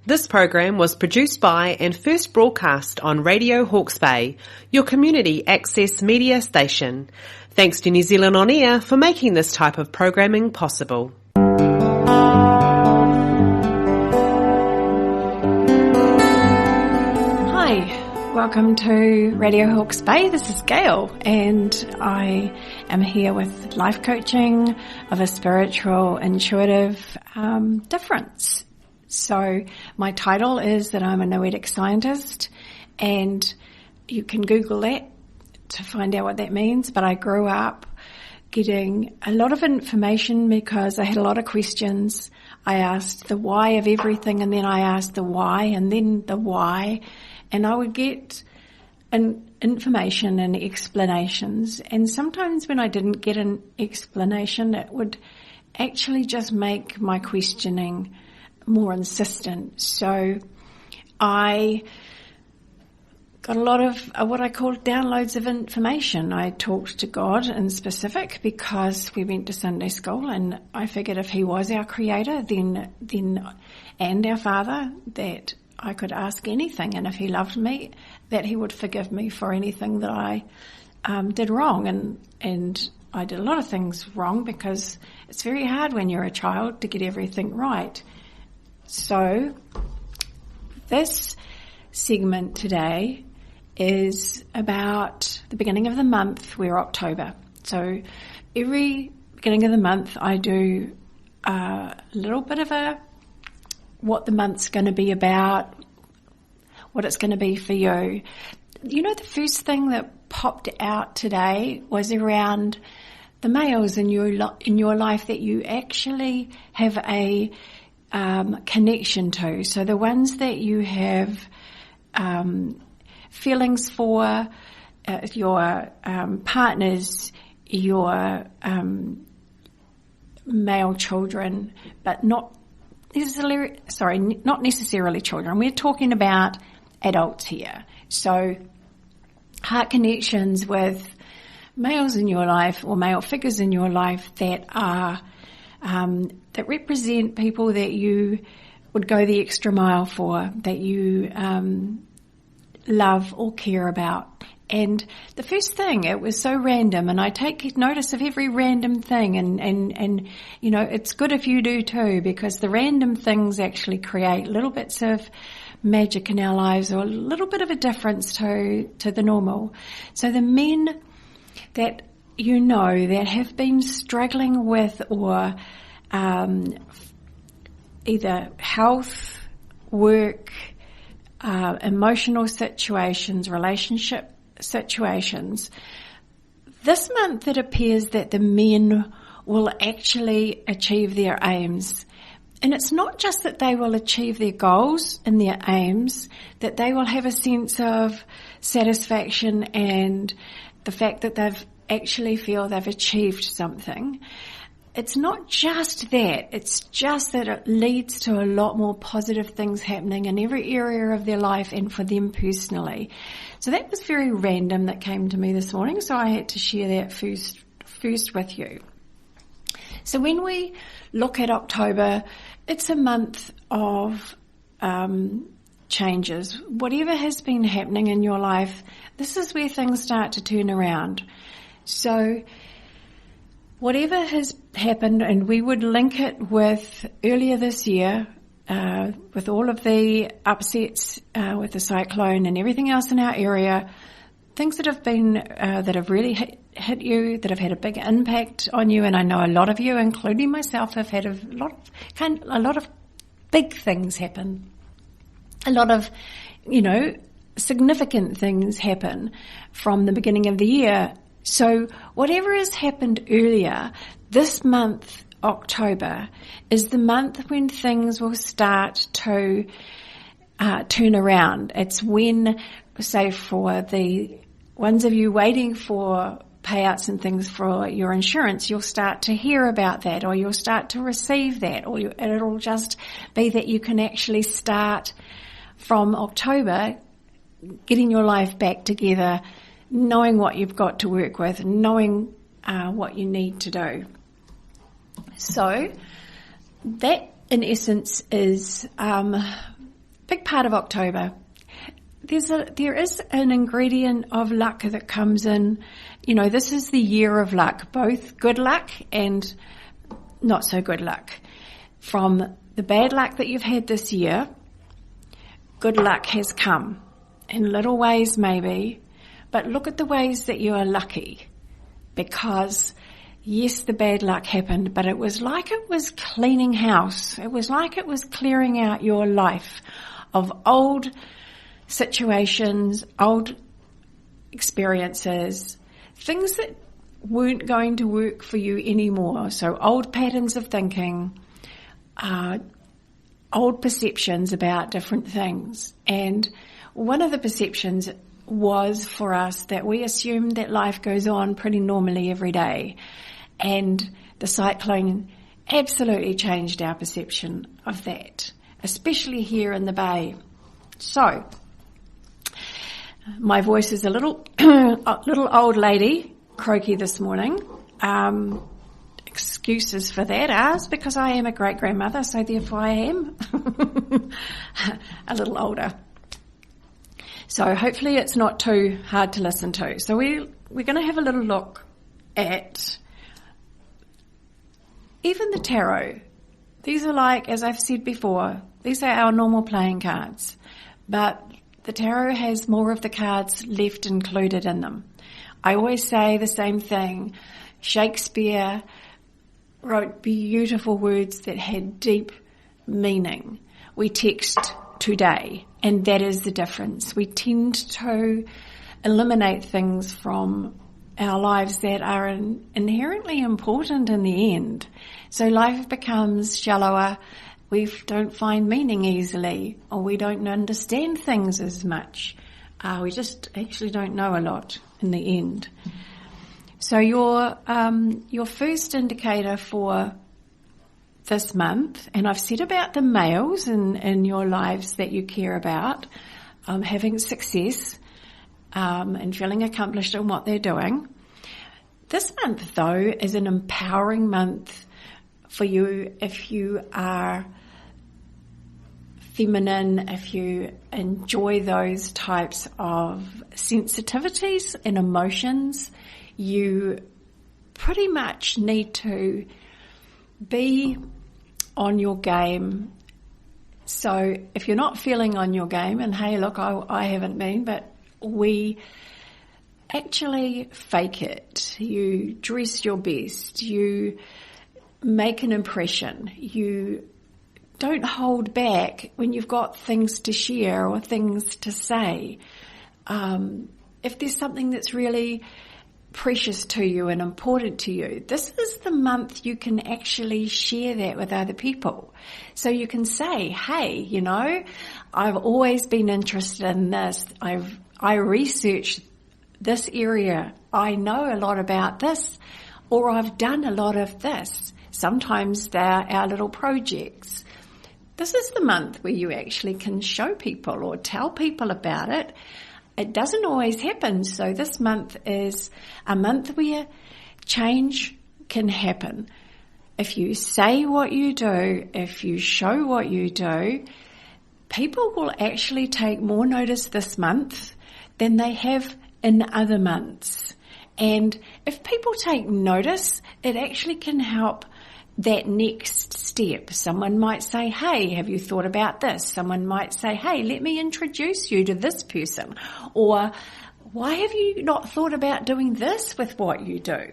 This program was produced by and first broadcast on Radio Hawke's Bay, your community access media station. Thanks to New Zealand On Air for making this type of programming possible. Hi, welcome to Radio Hawke's Bay. This is Gail, and I am here with life coaching of a spiritual, intuitive difference. So my title is that I'm a noetic scientist, and you can Google that to find out what that means. But I grew up getting a lot of information because I had a lot of questions. I asked the why of everything, and then I asked the why, and then the why, and I would get information and explanations. And sometimes when I didn't get an explanation, it would actually just make my questioning more insistent. So I got a lot of what I call downloads of information. I talked to God in specific because we went to Sunday school, and I figured if He was our Creator, then and our Father, that I could ask anything, and if He loved me, that He would forgive me for anything that I did wrong. And I did a lot of things wrong because it's very hard when you're a child to get everything right. So this segment today is about the beginning of the month. We're October. So every beginning of the month I do a little bit of what the month's going to be about, what it's going to be for you. You know, the first thing that popped out today was around the males in your life that you actually have a connection to. So the ones that you have feelings for, your partners, your male children, but not necessarily children. We're talking about adults here. So heart connections with males in your life or male figures in your life that are that represent people that you would go the extra mile for, that you love or care about. And the first thing, it was so random, and I take notice of every random thing, and you know, it's good if you do too, because the random things actually create little bits of magic in our lives, or a little bit of a difference to the normal. So the men that you know that have been struggling with or either health, work, emotional situations, relationship situations, this month it appears that the men will actually achieve their aims. And it's not just that they will achieve their goals and their aims, that they will have a sense of satisfaction and the fact that they've actually feel they've achieved something. It's not just that, it's just that it leads to a lot more positive things happening in every area of their life and for them personally. So that was very random that came to me this morning, so I had to share that first with you. So when we look at October, it's a month of changes. Whatever has been happening in your life, this is where things start to turn around. So whatever has happened, and we would link it with earlier this year, with all of the upsets with the cyclone and everything else in our area, things that have been that have really hit you, that have had a big impact on you, and I know a lot of you, including myself, have had a lot of big things happen, a lot of, significant things happen from the beginning of the year. So whatever has happened earlier, this month, October, is the month when things will start to turn around. It's when, say, for the ones of you waiting for payouts and things for your insurance, you'll start to hear about that, or you'll start to receive that, or it'll just be that you can actually start from October getting your life back together, knowing what you've got to work with, knowing what you need to do. So that, in essence, is big part of October. There is an ingredient of luck that comes in. You know, this is the year of luck, both good luck and not so good luck. From the bad luck that you've had this year, good luck has come in little ways maybe, but look at the ways that you are lucky, because yes, the bad luck happened, but it was like it was cleaning house. It was like it was clearing out your life of old situations, old experiences, things that weren't going to work for you anymore. So old patterns of thinking, old perceptions about different things. And one of the perceptions was for us that we assumed that life goes on pretty normally every day. And the cyclone absolutely changed our perception of that, especially here in the Bay. So, my voice is a little old lady, croaky this morning. Excuses for that are because I am a great-grandmother, so therefore I am a little older. So hopefully it's not too hard to listen to. So we're going to have a little look at even the tarot. These are like, as I've said before, these are our normal playing cards. But the tarot has more of the cards left included in them. I always say the same thing. Shakespeare wrote beautiful words that had deep meaning. We text today, and that is the difference. We tend to eliminate things from our lives that are inherently important in the end. So life becomes shallower. We don't find meaning easily, or we don't understand things as much. We just actually don't know a lot in the end. So your first indicator for this month, and I've said about the males in your lives that you care about, having success and feeling accomplished in what they're doing. This month, though, is an empowering month for you if you are feminine, if you enjoy those types of sensitivities and emotions. You pretty much need to be on your game. So if you're not feeling on your game, and hey, look, I haven't been, but we actually fake it. You dress your best. You make an impression. You don't hold back when you've got things to share or things to say. If there's something that's really precious to you and important to you, this is the month you can actually share that with other people. So you can say, hey, you know, I've always been interested in this. I researched this area. I know a lot about this, or I've done a lot of this. Sometimes they're our little projects. This is the month where you actually can show people or tell people about it. It doesn't always happen, so this month is a month where change can happen. If you say what you do, if you show what you do, people will actually take more notice this month than they have in other months. And if people take notice, it actually can help that next step. Someone might say, hey, have you thought about this? Someone might say, hey, let me introduce you to this person. Or why have you not thought about doing this with what you do?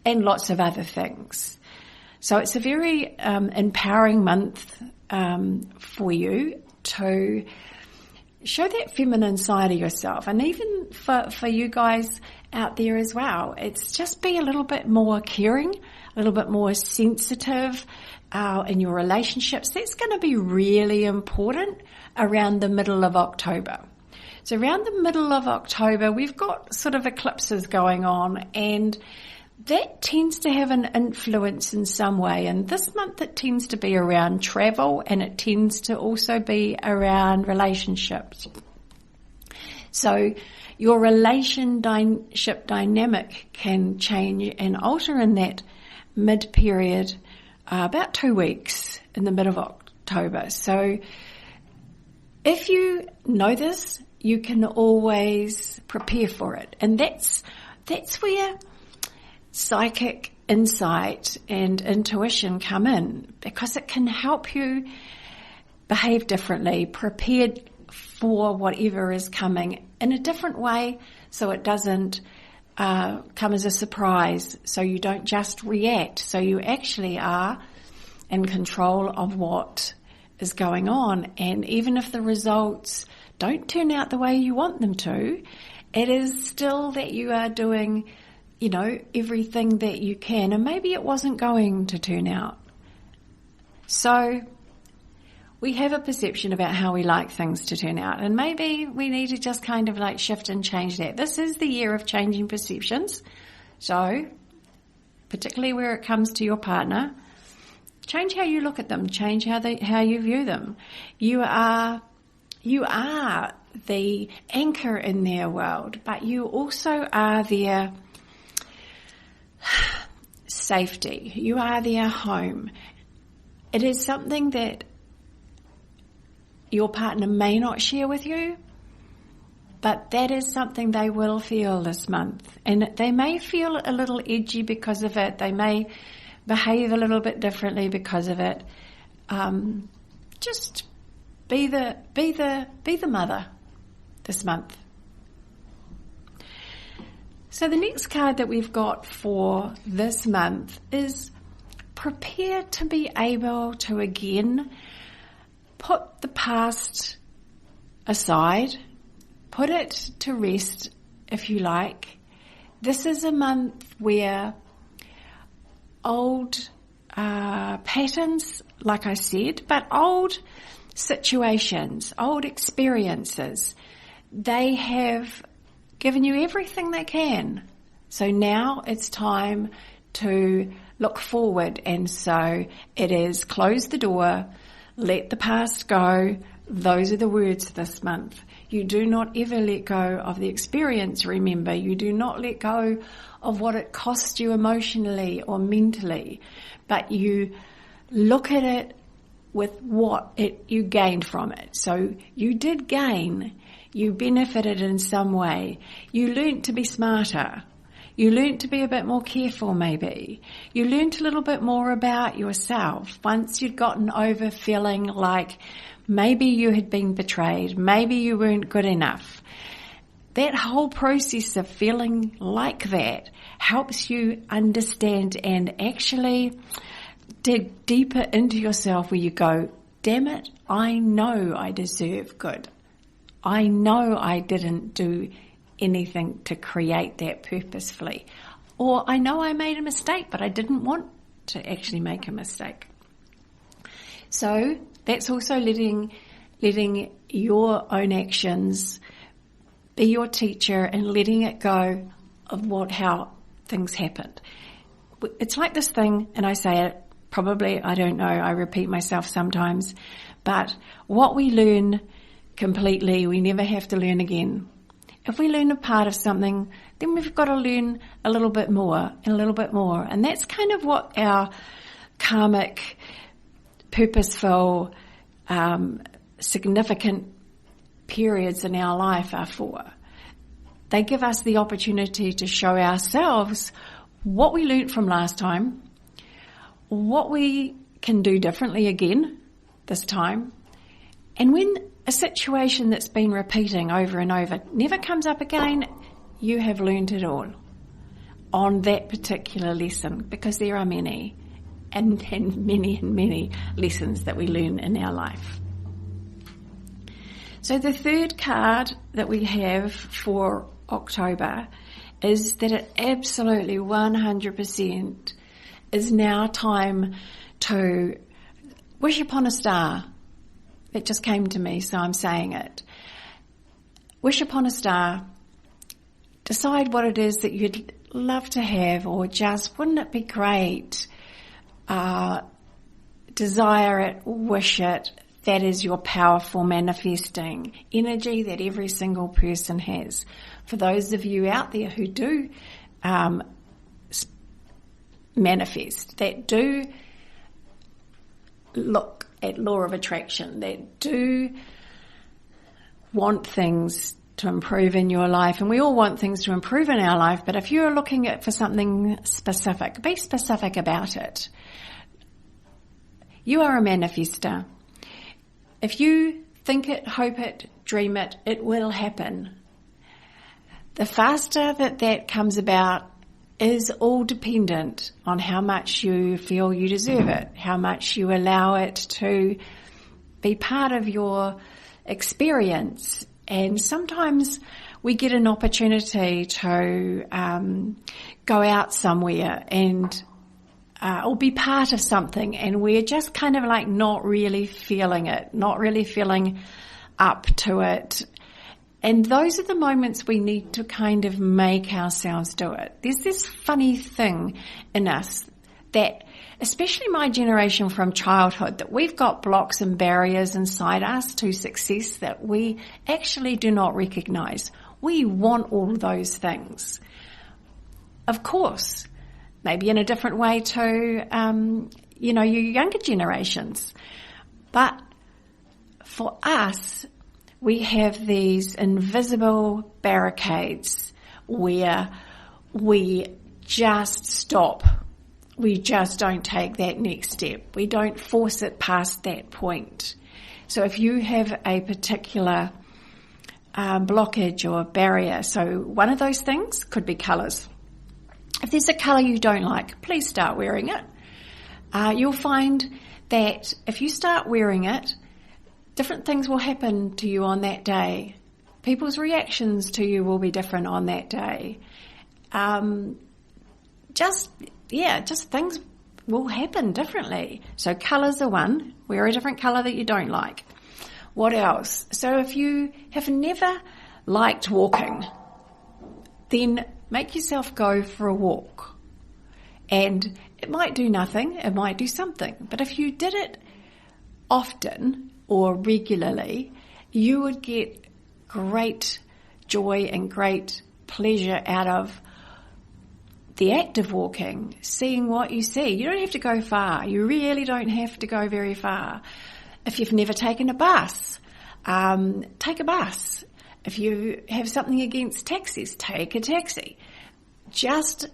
And lots of other things. So it's a very empowering month for you to show that feminine side of yourself. And even for you guys out there as well, it's just be a little bit more caring, a little bit more sensitive in your relationships. That's going to be really important around the middle of October. So around the middle of October, we've got sort of eclipses going on, and that tends to have an influence in some way. And this month it tends to be around travel, and it tends to also be around relationships. So your relationship dynamic can change and alter in that mid-period, about 2 weeks in the mid of October. So if you know this, you can always prepare for it. And that's where psychic insight and intuition come in, because it can help you behave differently, prepared for whatever is coming in a different way, so it doesn't come as a surprise, so you don't just react, so you actually are in control of what is going on. And even if the results don't turn out the way you want them to, it is still that you are doing, everything that you can, and maybe it wasn't going to turn out. So we have a perception about how we like things to turn out, and maybe we need to just kind of like shift and change that. This is the year of changing perceptions. So, particularly where it comes to your partner, change how you look at them, change how you view them. You are the anchor in their world, but you also are their safety. You are their home. It is something that your partner may not share with you, but that is something they will feel this month. And they may feel a little edgy because of it. They may behave a little bit differently because of it. Just be the mother this month. So the next card that we've got for this month is prepare to be able to again put the past aside, put it to rest if you like. This is a month where old patterns, like I said, but old situations, old experiences, they have given you everything they can. So now it's time to look forward, and so it is close the door, let the past go. Those are the words this month. You do not ever let go of the experience, remember. You do not let go of what it cost you emotionally or mentally, but you look at it with what you gained from it. So you did gain. You benefited in some way. You learnt to be smarter. You learnt to be a bit more careful maybe. You learnt a little bit more about yourself once you'd gotten over feeling like maybe you had been betrayed, maybe you weren't good enough. That whole process of feeling like that helps you understand and actually dig deeper into yourself, where you go, damn it, I know I deserve good. I know I didn't do anything to create that purposefully. Or I know I made a mistake, but I didn't want to actually make a mistake. So that's also letting your own actions be your teacher and letting it go of how things happened. It's like this thing, and I say it probably, I don't know, I repeat myself sometimes, but what we learn completely, we never have to learn again. If we learn a part of something, then we've got to learn a little bit more and a little bit more. And that's kind of what our karmic, purposeful, significant periods in our life are for. They give us the opportunity to show ourselves what we learnt from last time, what we can do differently again this time, and when a situation that's been repeating over and over never comes up again, you have learned it all on that particular lesson, because there are many and many lessons that we learn in our life. So the third card that we have for October is that it absolutely 100% is now time to wish upon a star. It just came to me, so I'm saying it. Wish upon a star. Decide what it is that you'd love to have, or just, wouldn't it be great? Desire it, wish it. That is your powerful manifesting energy that every single person has. For those of you out there who do manifest, that do look at law of attraction, that do want things to improve in your life, and we all want things to improve in our life, but if you're looking for something specific, be specific about it. You are a manifester. If you think it, hope it, dream it, it will happen. The faster that comes about is all dependent on how much you feel you deserve it, how much you allow it to be part of your experience. And sometimes we get an opportunity to go out somewhere and or be part of something, and we're just kind of like not really feeling it, not really feeling up to it. And those are the moments we need to kind of make ourselves do it. There's this funny thing in us that, especially my generation from childhood, that we've got blocks and barriers inside us to success that we actually do not recognize. We want all those things. Of course, maybe in a different way to, your younger generations. But for us, we have these invisible barricades where we just stop. We just don't take that next step. We don't force it past that point. So if you have a particular blockage or barrier, so one of those things could be colours. If there's a colour you don't like, please start wearing it. You'll find that if you start wearing it, different things will happen to you on that day. People's reactions to you will be different on that day. Just things will happen differently. So colours are one. Wear a different colour that you don't like. What else? So if you have never liked walking, then make yourself go for a walk. And it might do nothing, it might do something. But if you did it often or regularly, you would get great joy and great pleasure out of the act of walking, seeing what you see. You don't have to go far. You really don't have to go very far. If you've never taken a bus, take a bus. If you have something against taxis, take a taxi. Just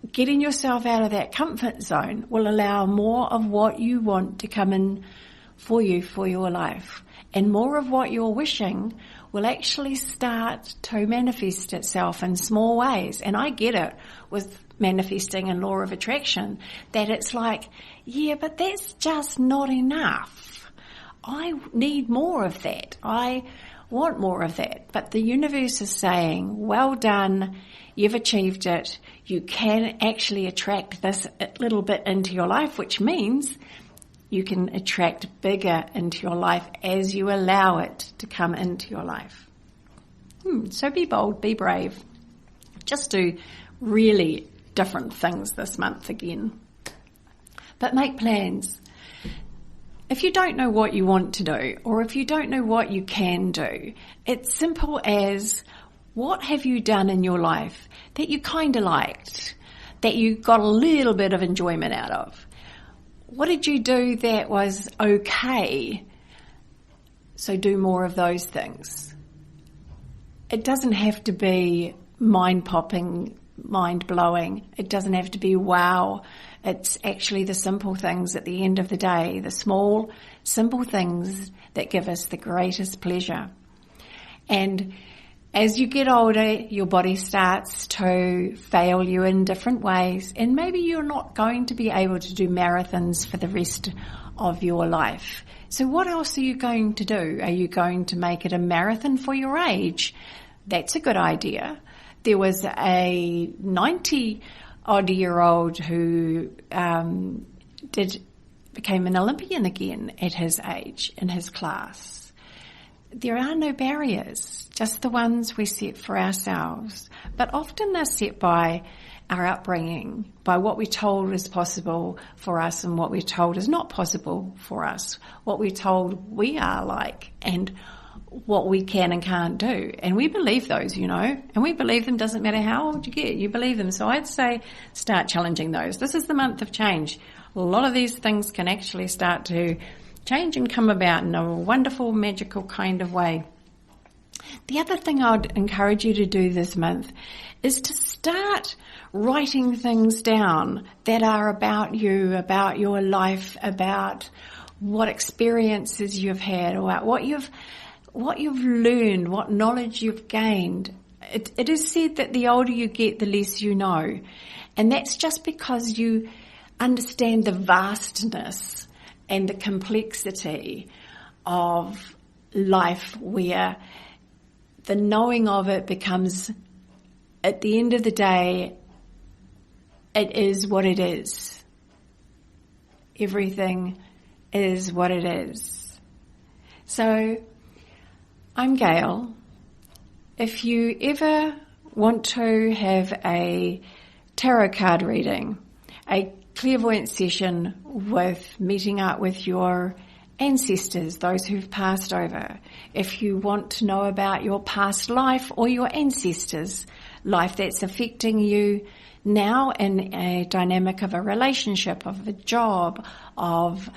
getting yourself out of that comfort zone will allow more of what you want to come in for you for your life. And more of what you're wishing will actually start to manifest itself in small ways. And I get it with manifesting and law of attraction, that it's like, yeah, but that's just not enough. I need more of that. I want more of that. But the universe is saying, well done, you've achieved it. You can actually attract this little bit into your life, which means you can attract bigger into your life as you allow it to come into your life. So be bold, be brave. Just do really different things this month again. But make plans. If you don't know what you want to do, or if you don't know what you can do, it's simple as, what have you done in your life that you kind of liked, that you got a little bit of enjoyment out of? What did you do that was okay? So do more of those things. It doesn't have to be mind-popping, mind-blowing. It doesn't have to be wow. It's actually the simple things at the end of the day, the small, simple things that give us the greatest pleasure. And as you get older, your body starts to fail you in different ways, and maybe you're not going to be able to do marathons for the rest of your life. So what else are you going to do? Are you going to make it a marathon for your age? That's a good idea. There was a 90-odd-year-old who became an Olympian again at his age in his class. There are no barriers, just the ones we set for ourselves. But often they're set by our upbringing, by what we're told is possible for us and what we're told is not possible for us, what we're told we are like and what we can and can't do. And we believe those, and we believe them, doesn't matter how old you get, you believe them. So I'd say start challenging those. This is the month of change. A lot of these things can actually start to change and come about in a wonderful, magical kind of way. The other thing I would encourage you to do this month is to start writing things down that are about you, about your life, about what experiences you've had, or what you've learned, what knowledge you've gained. It is said that the older you get, the less you know. And that's just because you understand the vastness and the complexity of life, where the knowing of it becomes, at the end of the day, it is what it is. Everything is what it is. So, I'm Gail. If you ever want to have a tarot card reading, a clairvoyant session with meeting up with your ancestors, those who've passed over, if you want to know about your past life or your ancestors' life that's affecting you now in a dynamic of a relationship, of a job, of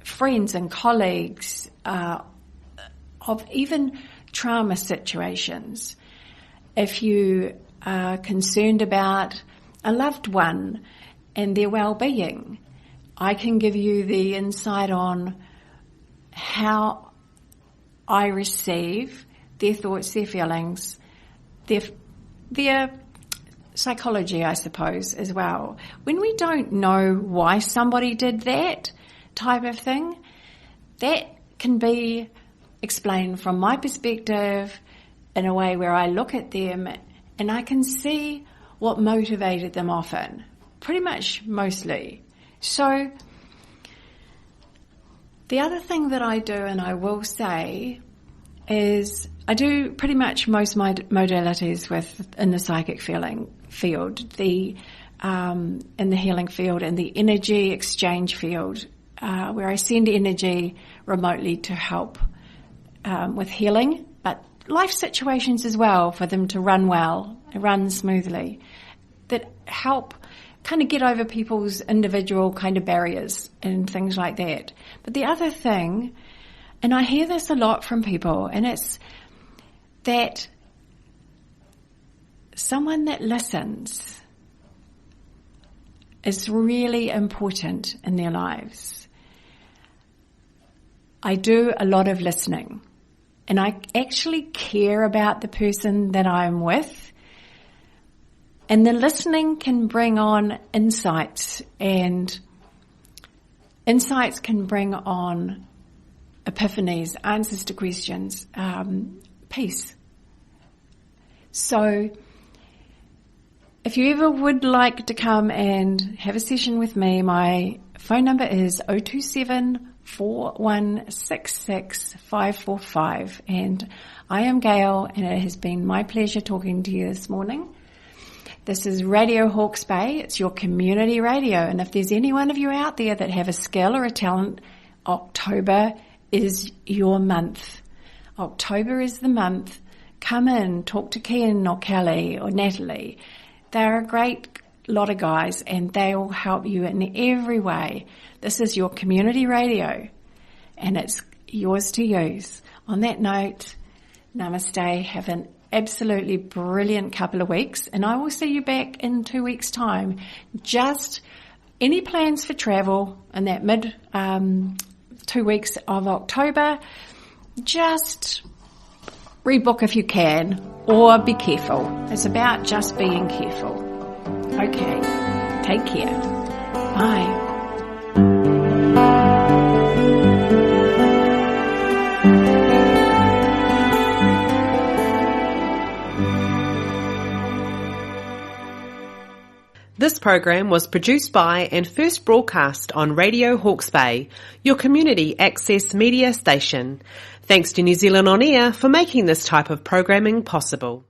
friends and colleagues, of even trauma situations. If you are concerned about a loved one and their well-being, I can give you the insight on how I receive their thoughts, their feelings, their psychology, I suppose, as well. When we don't know why somebody did that type of thing, that can be explained from my perspective in a way where I look at them and I can see what motivated them often, pretty much mostly. So the other thing that I do, and I will say, is I do pretty much most modalities in the psychic field, in the healing field, and the energy exchange field, where I send energy remotely to help with healing, but life situations as well, for them to run smoothly, that help kind of get over people's individual kind of barriers and things like that. But the other thing, and I hear this a lot from people, and it's that someone that listens is really important in their lives. I do a lot of listening, and I actually care about the person that I'm with. And the listening can bring on insights, and insights can bring on epiphanies, answers to questions, peace. So if you ever would like to come and have a session with me, my phone number is 027 4166 545, and I am Gail, and it has been my pleasure talking to you this morning. This is Radio Hawke's Bay. It's your community radio, and if there's any one of you out there that have a skill or a talent, October is your month. October is the month. Come in, talk to Ken or Kelly or Natalie. They're a great lot of guys, and they will help you in every way. This is your community radio, and it's yours to use. On that note, namaste. Have an absolutely brilliant couple of weeks, and I will see you back in 2 weeks' time. Just any plans for travel in that mid 2 weeks of October, just rebook if you can, or be careful. It's about just being careful. Okay, take care. Bye. This program was produced by and first broadcast on Radio Hawke's Bay, your community access media station. Thanks to New Zealand On Air for making this type of programming possible.